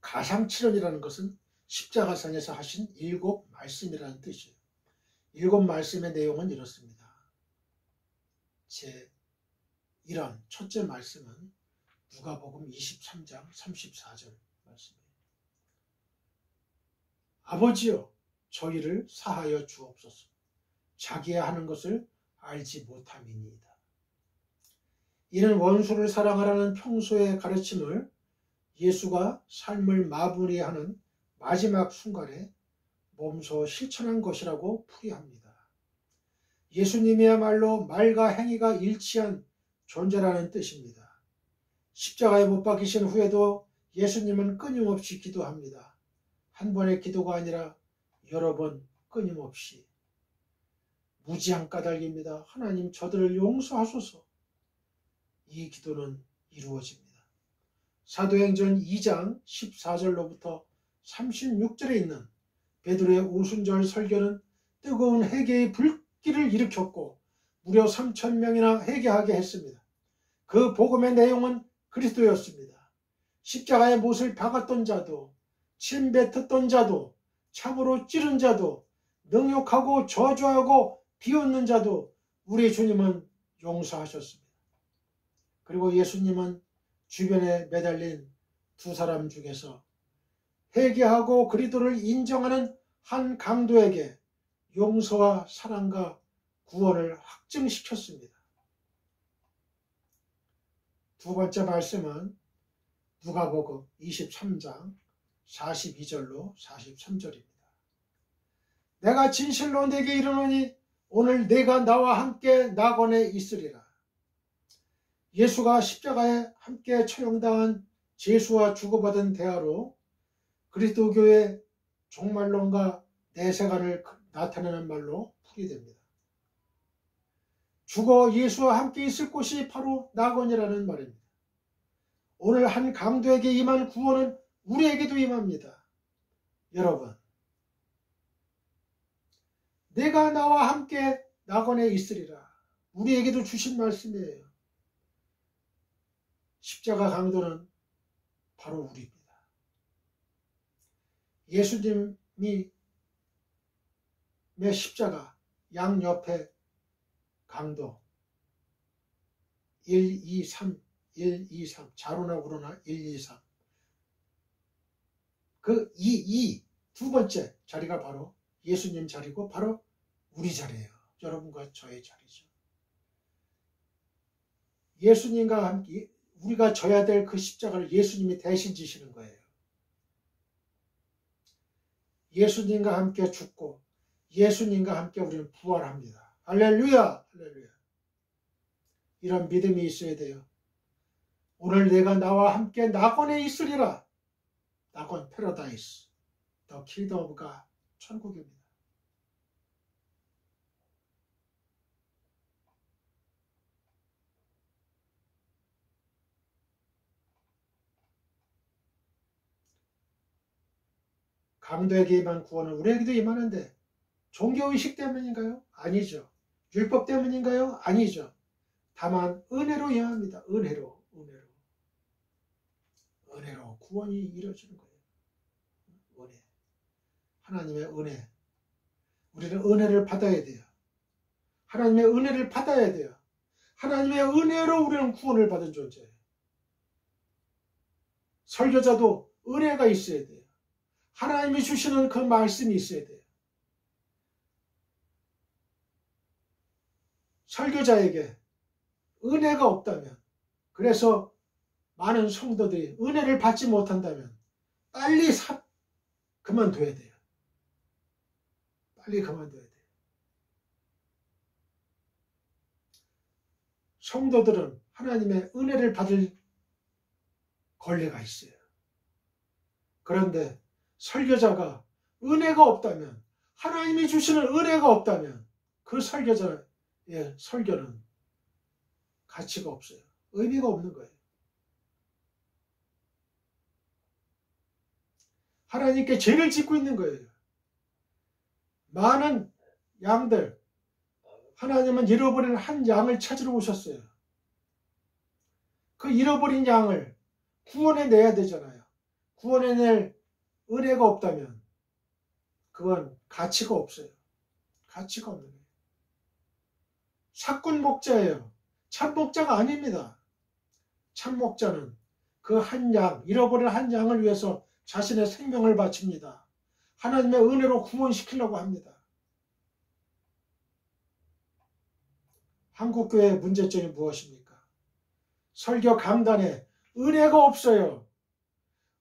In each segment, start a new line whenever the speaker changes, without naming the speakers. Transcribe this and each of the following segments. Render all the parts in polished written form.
가상칠언이라는 것은 십자가상에서 하신 7말씀이라는 뜻이에요. 7말씀의 내용은 이렇습니다. 제1원 첫째 말씀은 누가복음 23장 34절 말씀이에요. 아버지여 저희를 사하여 주옵소서. 자기의 하는 것을 알지 못함이니이다. 이는 원수를 사랑하라는 평소의 가르침을 예수가 삶을 마무리하는 마지막 순간에 몸소 실천한 것이라고 풀이합니다. 예수님이야말로 말과 행위가 일치한 존재라는 뜻입니다. 십자가에 못 박히신 후에도 예수님은 끊임없이 기도합니다. 한 번의 기도가 아니라 여러 번 끊임없이. 무지한 까닭입니다. 하나님 저들을 용서하소서. 이 기도는 이루어집니다. 사도행전 2장 14절로부터 36절에 있는 베드로의 오순절 설교는 뜨거운 회개의 불길을 일으켰고 무려 3,000명이나 회개하게 했습니다. 그 복음의 내용은 그리스도였습니다. 십자가에 못을 박았던 자도 침 뱉었던 자도 참으로 찌른 자도 능욕하고 저주하고 비웃는 자도 우리 주님은 용서하셨습니다. 그리고 예수님은 주변에 매달린 두 사람 중에서 회개하고 그리스도를 인정하는 한 강도에게 용서와 사랑과 구원을 확증시켰습니다. 두 번째 말씀은 누가복음 23장 42절로 43절입니다. 내가 진실로 네게 이르노니 오늘 네가 나와 함께 낙원에 있으리라. 예수가 십자가에 함께 처형당한 제수와 주고받은 대화로 그리스도교의 종말론과 내세관을 나타내는 말로 풀이됩니다. 죽어 예수와 함께 있을 곳이 바로 낙원이라는 말입니다. 오늘 한 강도에게 임한 구원은 우리에게도 임합니다. 여러분, 내가 나와 함께 낙원에 있으리라. 우리에게도 주신 말씀이에요. 십자가 강도는 바로 우리입니다. 예수님이 십자가 양옆에 강도 1, 2, 3, 1, 2, 3 자로나 우로나 1, 2, 3 그 두 번째 자리가 바로 예수님 자리고 바로 우리 자리예요. 여러분과 저의 자리죠. 예수님과 함께 우리가 져야 될 그 십자가를 예수님이 대신 지시는 거예요. 예수님과 함께 죽고 예수님과 함께 우리는 부활합니다. 할렐루야! 할렐루야! 이런 믿음이 있어야 돼요. 오늘 내가 나와 함께 낙원에 있으리라. 낙원, 패러다이스, 더 킬덤 오브 갓, 천국입니다. 강도에게 임한 구원은 우리에게도 임하는데 종교의식 때문인가요? 아니죠. 율법 때문인가요? 아니죠. 다만 은혜로 임합니다. 은혜로 구원이 이루어지는 거예요. 은혜. 하나님의 은혜. 우리는 은혜를 받아야 돼요. 하나님의 은혜를 받아야 돼요. 하나님의 은혜로 우리는 구원을 받은 존재예요. 설교자도 은혜가 있어야 돼요. 하나님이 주시는 그 말씀이 있어야 돼요. 설교자에게 은혜가 없다면, 그래서 많은 성도들이 은혜를 받지 못한다면 빨리 그만둬야 돼요. 빨리 그만둬야 돼요. 성도들은 하나님의 은혜를 받을 권리가 있어요. 그런데 설교자가 은혜가 없다면, 하나님이 주시는 은혜가 없다면 그 설교자의 설교는 가치가 없어요. 의미가 없는 거예요. 하나님께 죄를 짓고 있는 거예요. 많은 양들, 하나님은 잃어버린 한 양을 찾으러 오셨어요. 그 잃어버린 양을 구원해 내야 되잖아요. 구원해낼 은혜가 없다면 그건 가치가 없어요. 가치가 없는 거예요. 삭군 목자예요. 참 목자가 아닙니다. 참 목자는 그 한 양, 잃어버린 한 양을 위해서 자신의 생명을 바칩니다. 하나님의 은혜로 구원시키려고 합니다. 한국교회의 문제점이 무엇입니까? 설교 강단에 은혜가 없어요.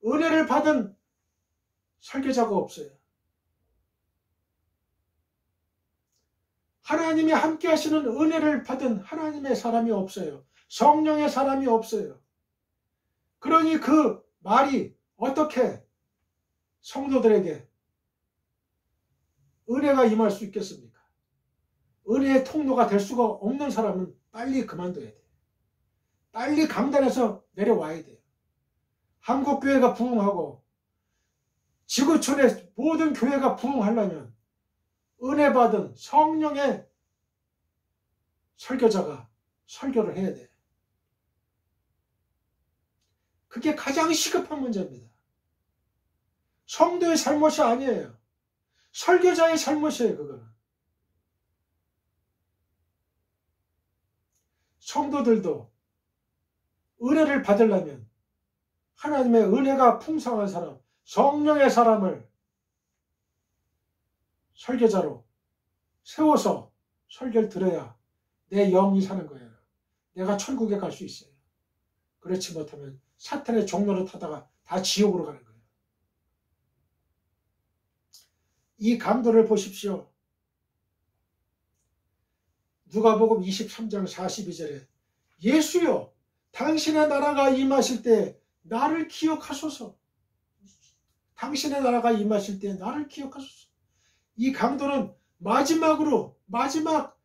은혜를 받은 설교자가 없어요. 하나님이 함께 하시는 은혜를 받은 하나님의 사람이 없어요. 성령의 사람이 없어요. 그러니 그 말이 어떻게 성도들에게 은혜가 임할 수 있겠습니까? 은혜의 통로가 될 수가 없는 사람은 빨리 그만둬야 돼요. 빨리 강단에서 내려와야 돼요. 한국교회가 부흥하고 지구촌의 모든 교회가 부흥하려면 은혜 받은 성령의 설교자가 설교를 해야 돼요. 그게 가장 시급한 문제입니다. 성도의 잘못이 아니에요. 설교자의 잘못이에요. 그거는. 성도들도 은혜를 받으려면 하나님의 은혜가 풍성한 사람, 성령의 사람을 설교자로 세워서 설교를 들어야 내 영이 사는 거예요. 내가 천국에 갈 수 있어요. 그렇지 못하면 사탄의 종로를 타다가 다 지옥으로 가는 거예요. 이 강도를 보십시오. 누가복음 23장 42절에 예수여 당신의 나라가 임하실 때 나를 기억하소서. 당신의 나라가 임하실 때 나를 기억하소서. 이 강도는 마지막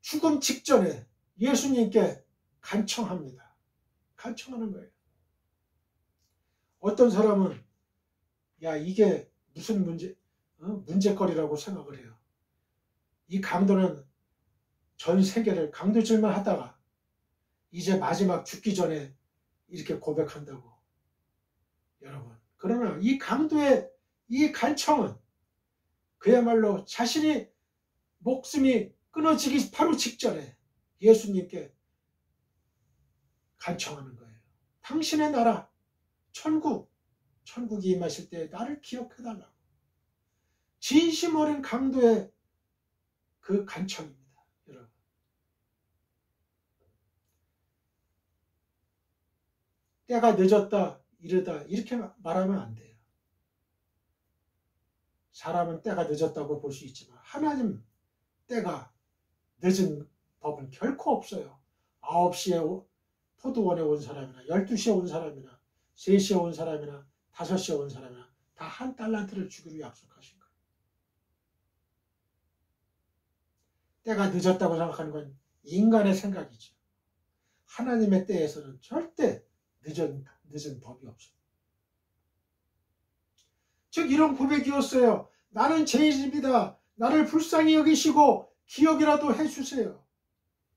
죽음 직전에 예수님께 간청합니다. 간청하는 거예요. 어떤 사람은 야 이게 무슨 문제거리라고 생각을 해요. 이 강도는 전 세계를 강도질만 하다가 이제 마지막 죽기 전에 이렇게 고백한다고. 여러분, 그러나 이 강도의 이 간청은 그야말로 자신이 목숨이 끊어지기 바로 직전에 예수님께 간청하는 거예요. 당신의 나라, 천국이 임하실 때 나를 기억해달라고. 진심 어린 강도의 그 간청입니다. 여러분. 때가 늦었다, 이르다 이렇게 말하면 안 돼요. 사람은 때가 늦었다고 볼 수 있지만 하나님 때가 늦은 법은 결코 없어요. 9시에 포도원에 온 사람이나 12시에 온 사람이나 3시에 온 사람이나 5시에 온 사람이나 다 한 달란트를 주기로 약속하신 거예요. 때가 늦었다고 생각하는 건 인간의 생각이죠. 하나님의 때에서는 절대 늦은 법이 없어요. 즉 이런 고백이었어요. 나는 죄인입니다. 나를 불쌍히 여기시고 기억이라도 해주세요.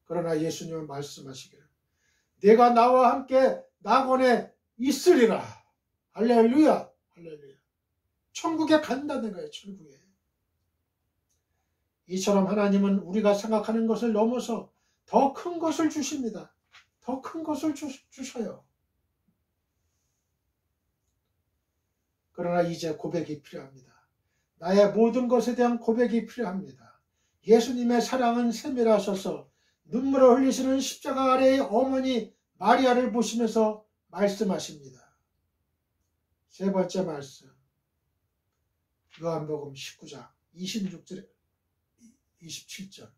그러나 예수님은 말씀하시기를 내가 나와 함께 낙원에 있으리라. 할렐루야. 할렐루야. 천국에 간다는 거예요. 천국에. 이처럼 하나님은 우리가 생각하는 것을 넘어서 더 큰 것을 주십니다. 더 큰 것을 주셔요. 그러나 이제 고백이 필요합니다. 나의 모든 것에 대한 고백이 필요합니다. 예수님의 사랑은 세밀하셔서 눈물을 흘리시는 십자가 아래의 어머니 마리아를 보시면서 말씀하십니다. 세 번째 말씀. 요한복음 19장 26절 27절.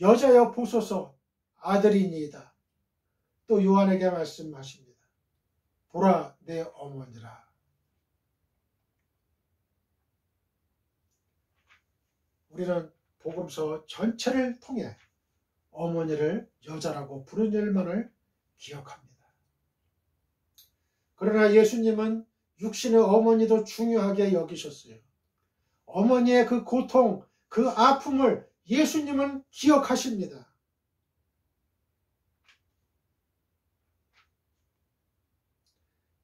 여자여 보소서 아들이니이다. 또 요한에게 말씀하십니다. 보라 내 어머니라. 우리는 복음서 전체를 통해 어머니를 여자라고 부른 일만을 기억합니다. 그러나 예수님은 육신의 어머니도 중요하게 여기셨어요. 어머니의 그 고통, 그 아픔을 예수님은 기억하십니다.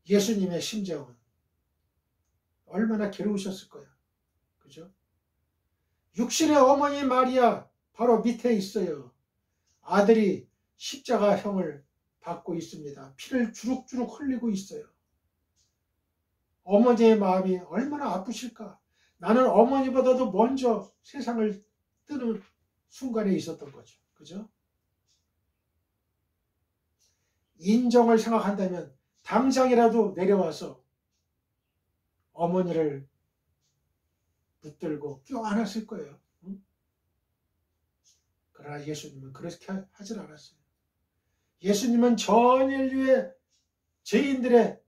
예수님의 심정은 얼마나 괴로우셨을 거야. 그죠? 육신의 어머니 마리아 바로 밑에 있어요. 아들이 십자가형을 받고 있습니다. 피를 주룩주룩 흘리고 있어요. 어머니의 마음이 얼마나 아프실까. 나는 어머니보다도 먼저 세상을 뜨는 순간에 있었던 거죠. 그죠? 인정을 생각한다면 당장이라도 내려와서 어머니를 붙들고 껴안았을 거예요. 응? 그러나 예수님은 그렇게 하질 않았어요. 예수님은 전 인류의 죄인들의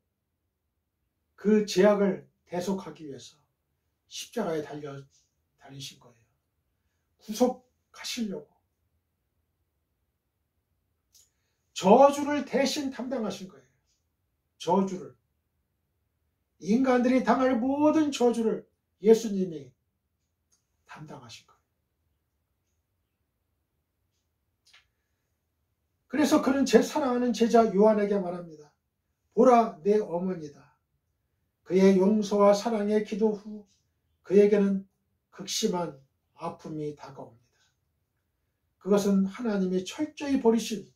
그 죄악을 대속하기 위해서 십자가에 달리신 거예요. 구속하시려고. 저주를 대신 담당하신 거예요. 저주를. 인간들이 당할 모든 저주를 예수님이 담당하신 거예요. 그래서 그는 제 사랑하는 제자 요한에게 말합니다. 보라, 내 어머니다. 그의 용서와 사랑의 기도 후 그에게는 극심한 아픔이 다가옵니다. 그것은 하나님이 철저히 버리신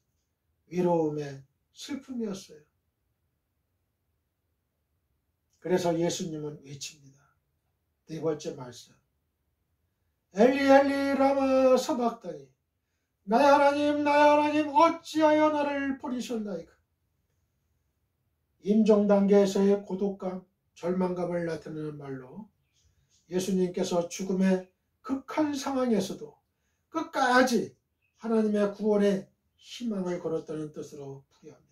위로움의 슬픔이었어요. 그래서 예수님은 외칩니다. 네 번째 말씀. 엘리 엘리 라마 사박다니 나의 하나님 나의 하나님 어찌하여 나를 버리셨나이까. 임종 단계에서의 고독감, 절망감을 나타내는 말로 예수님께서 죽음의 극한 상황에서도 끝까지 하나님의 구원의 희망을 걸었다는 뜻으로 풀이합니다.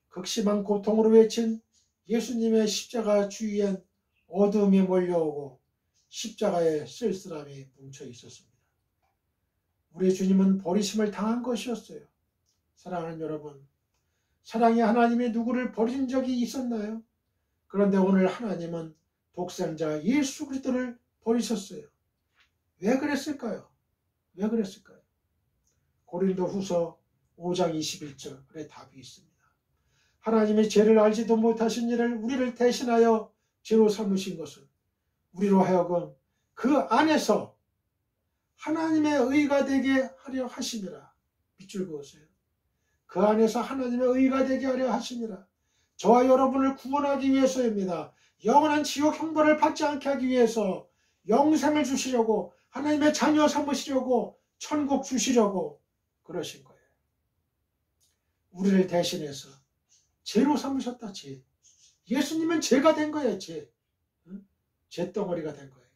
극심한 고통으로 외친 예수님의 십자가 주위엔 어둠이 몰려오고 십자가에 쓸쓸함이 뭉쳐 있었습니다. 우리 주님은 버리심을 당한 것이었어요. 사랑하는 여러분, 사랑의 하나님이 누구를 버린 적이 있었나요? 그런데 오늘 하나님은 독생자 예수 그리스도를 버리셨어요. 왜 그랬을까요? 왜 그랬을까요? 고린도후서 5장 21절에 답이 있습니다. 하나님이 죄를 알지도 못하신 이를 우리를 대신하여 죄로 삼으신 것은 우리로 하여금 그 안에서 하나님의 의가 되게 하려 하심이라. 밑줄 그으세요. 그 안에서 하나님의 의가 되게 하려 하심이라. 저와 여러분을 구원하기 위해서입니다. 영원한 지옥 형벌을 받지 않게 하기 위해서 영생을 주시려고, 하나님의 자녀 삼으시려고, 천국 주시려고 그러신 거예요. 우리를 대신해서 죄로 삼으셨다. 죄. 예수님은 죄가 된 거예요. 죄. 응? 죄덩어리가 된 거예요.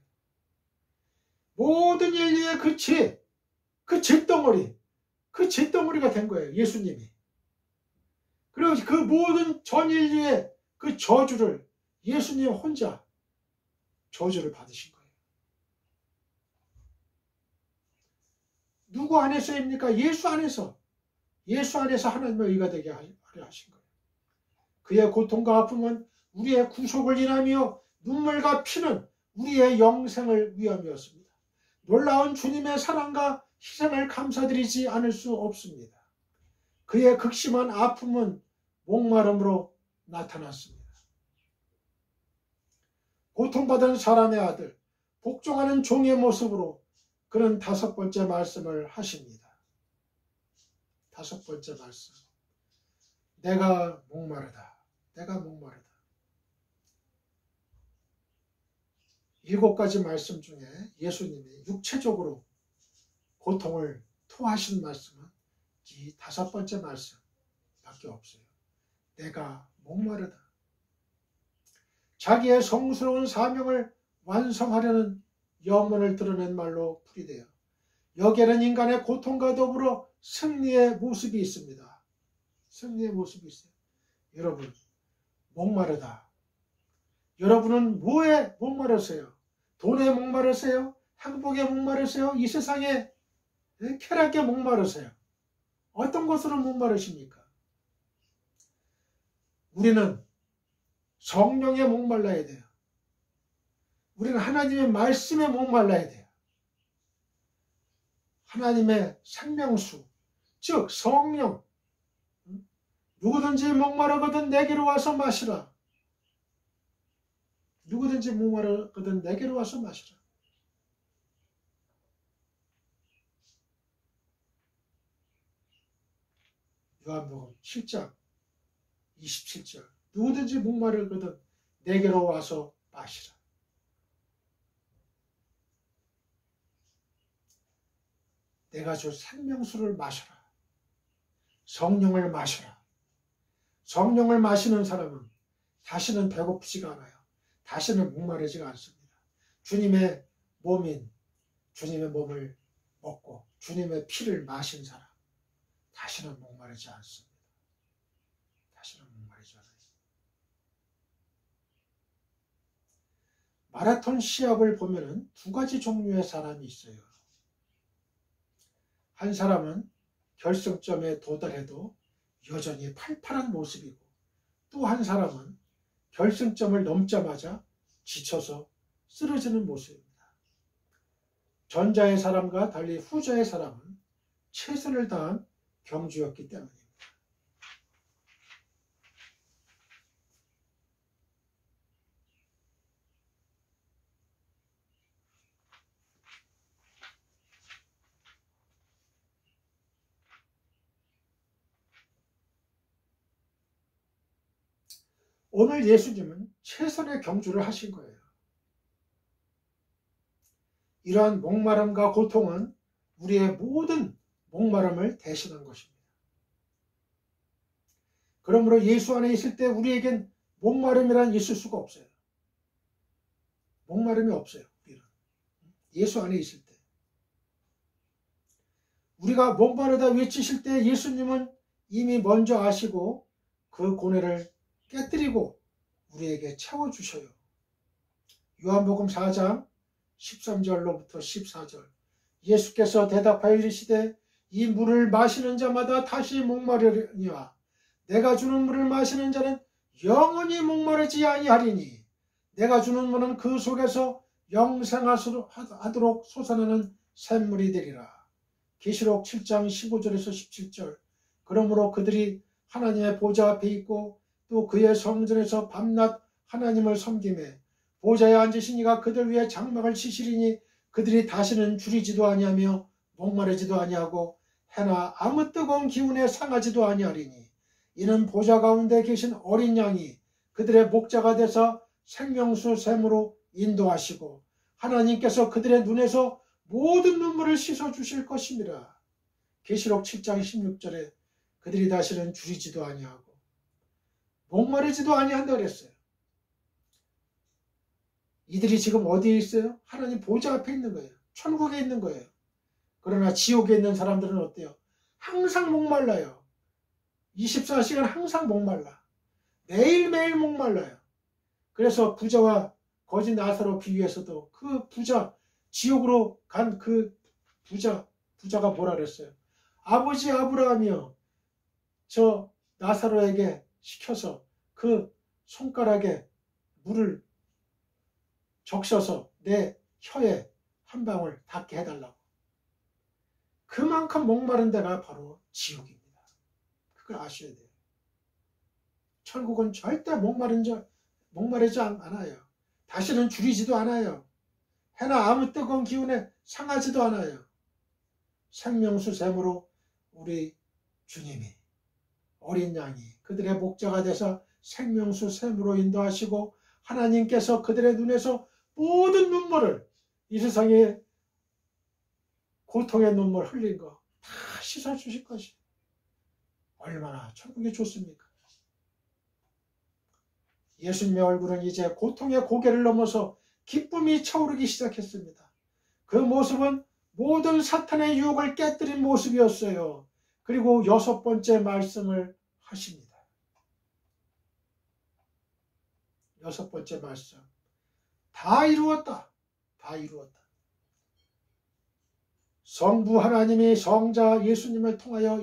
모든 인류의 그 죄, 그 죄덩어리가 된 거예요. 예수님이. 그리고 그 모든 전 인류의 그 저주를 예수님 혼자 저주를 받으신 거예요. 누구 안에서입니까? 예수 안에서. 예수 안에서 하나님의 의가 되게 하려 하신 거예요. 그의 고통과 아픔은 우리의 구속을 인하며 눈물과 피는 우리의 영생을 위함이었습니다. 놀라운 주님의 사랑과 희생을 감사드리지 않을 수 없습니다. 그의 극심한 아픔은 목마름으로 나타났습니다. 고통받은 사람의 아들, 복종하는 종의 모습으로 그는 다섯 번째 말씀을 하십니다. 다섯 번째 말씀. 내가 목마르다. 내가 목마르다. 7가지 말씀 중에 예수님이 육체적으로 고통을 토하신 말씀은 이 다섯 번째 말씀밖에 없어요. 내가 목마르다. 자기의 성스러운 사명을 완성하려는 염원을 드러낸 말로 풀이돼요. 여기에는 인간의 고통과 더불어 승리의 모습이 있습니다. 승리의 모습이 있어요. 여러분, 목마르다. 여러분은 뭐에 목마르세요? 돈에 목마르세요? 행복에 목마르세요? 이 세상에 쾌락에 목마르세요? 어떤 것으로 목마르십니까? 우리는 성령에 목말라야 돼요. 우리는 하나님의 말씀에 목말라야 돼요. 하나님의 생명수, 즉 성령, 누구든지 목마르거든 내게로 와서 마시라. 누구든지 목마르거든 내게로 와서 마시라. 요한복음 7장 27절. 누구든지 목마르거든 내게로 와서 마시라. 내가 줄 생명수를 마셔라. 성령을 마셔라. 성령을 마시는 사람은 다시는 배고프지가 않아요. 다시는 목마르지가 않습니다. 주님의 몸인 주님의 몸을 먹고 주님의 피를 마신 사람 다시는 목마르지 않습니다. 다시는 목마르지 않아요. 마라톤 시합을 보면은 두 가지 종류의 사람이 있어요. 한 사람은 결승점에 도달해도 여전히 팔팔한 모습이고, 또 한 사람은 결승점을 넘자마자 지쳐서 쓰러지는 모습입니다. 전자의 사람과 달리 후자의 사람은 최선을 다한 경주였기 때문입니다. 오늘 예수님은 최선의 경주를 하신 거예요. 이러한 목마름과 고통은 우리의 모든 목마름을 대신한 것입니다. 그러므로 예수 안에 있을 때 우리에겐 목마름이란 있을 수가 없어요. 목마름이 없어요. 우리는 예수 안에 있을 때. 우리가 목마르다 외치실 때 예수님은 이미 먼저 아시고 그 고뇌를 깨뜨리고 우리에게 채워주셔요. 요한복음 4장 13절로부터 14절. 예수께서 대답하여 이르시되 이 물을 마시는 자마다 다시 목마르리니와 내가 주는 물을 마시는 자는 영원히 목마르지 아니하리니 내가 주는 물은 그 속에서 영생하도록 솟아나는 샘물이 되리라. 계시록 7장 15절에서 17절. 그러므로 그들이 하나님의 보좌 앞에 있고 또 그의 성전에서 밤낮 하나님을 섬기매 보좌에 앉으신 이가 그들 위에 장막을 치시리니 그들이 다시는 줄이지도 아니하며 목마르지도 아니하고 해나 아무 뜨거운 기운에 상하지도 아니하리니 이는 보좌 가운데 계신 어린 양이 그들의 목자가 되사 생명수 샘으로 인도하시고 하나님께서 그들의 눈에서 모든 눈물을 씻어주실 것입니다. 계시록 7장 16절에 그들이 다시는 줄이지도 아니하고 목마르지도 아니한다 그랬어요. 이들이 지금 어디에 있어요? 하나님 보좌 앞에 있는 거예요. 천국에 있는 거예요. 그러나 지옥에 있는 사람들은 어때요? 항상 목말라요. 24시간 항상 목말라. 매일매일 목말라요. 그래서 부자와 거지 나사로 비유해서도 그 부자, 지옥으로 간 그 부자가 뭐라 그랬어요? 아버지 아브라함이여 저 나사로에게 시켜서 그 손가락에 물을 적셔서 내 혀에 한 방울 닿게 해달라고. 그만큼 목마른 데가 바로 지옥입니다. 그걸 아셔야 돼요. 천국은 절대 목마르지 않아요. 다시는 줄이지도 않아요. 해나 아무 뜨거운 기운에 상하지도 않아요. 생명수 샘으로 우리 주님이 어린 양이 그들의 목자가 돼서 생명수 샘으로 인도하시고 하나님께서 그들의 눈에서 모든 눈물을 이 세상에 고통의 눈물 흘린 거 다 씻어주실 것이 얼마나 천국이 좋습니까? 예수님의 얼굴은 이제 고통의 고개를 넘어서 기쁨이 차오르기 시작했습니다. 그 모습은 모든 사탄의 유혹을 깨뜨린 모습이었어요. 그리고 6번째 말씀을 하십니다. 6번째 말씀. 다 이루었다. 다 이루었다. 성부 하나님이 성자 예수님을 통하여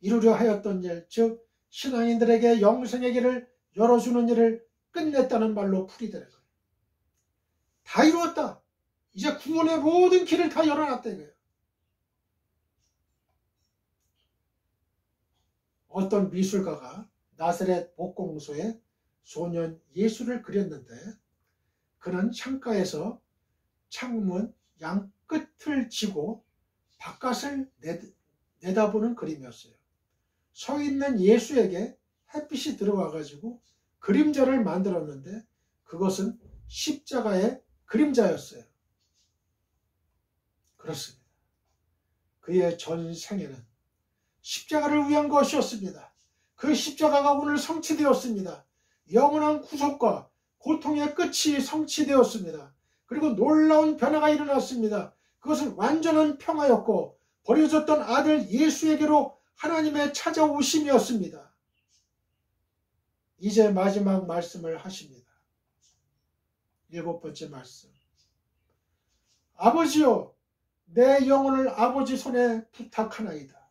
이루려 하였던 일, 즉 신앙인들에게 영생의 길을 열어주는 일을 끝냈다는 말로 풀이되는 거예요. 다 이루었다. 이제 구원의 모든 길을 다 열어놨다 이거예요. 어떤 미술가가 나사렛 복공소에 소년 예수를 그렸는데 그는 창가에서 창문 양끝을 지고 바깥을 내다보는 그림이었어요. 서 있는 예수에게 햇빛이 들어와 가지고 그림자를 만들었는데 그것은 십자가의 그림자였어요. 그렇습니다. 그의 전생에는 십자가를 위한 것이었습니다. 그 십자가가 오늘 성취되었습니다. 영원한 구속과 고통의 끝이 성취되었습니다. 그리고 놀라운 변화가 일어났습니다. 그것은 완전한 평화였고 버려졌던 아들 예수에게로 하나님의 찾아오심이었습니다. 이제 마지막 말씀을 하십니다. 7번째 말씀. 아버지여, 내 영혼을 아버지 손에 부탁하나이다.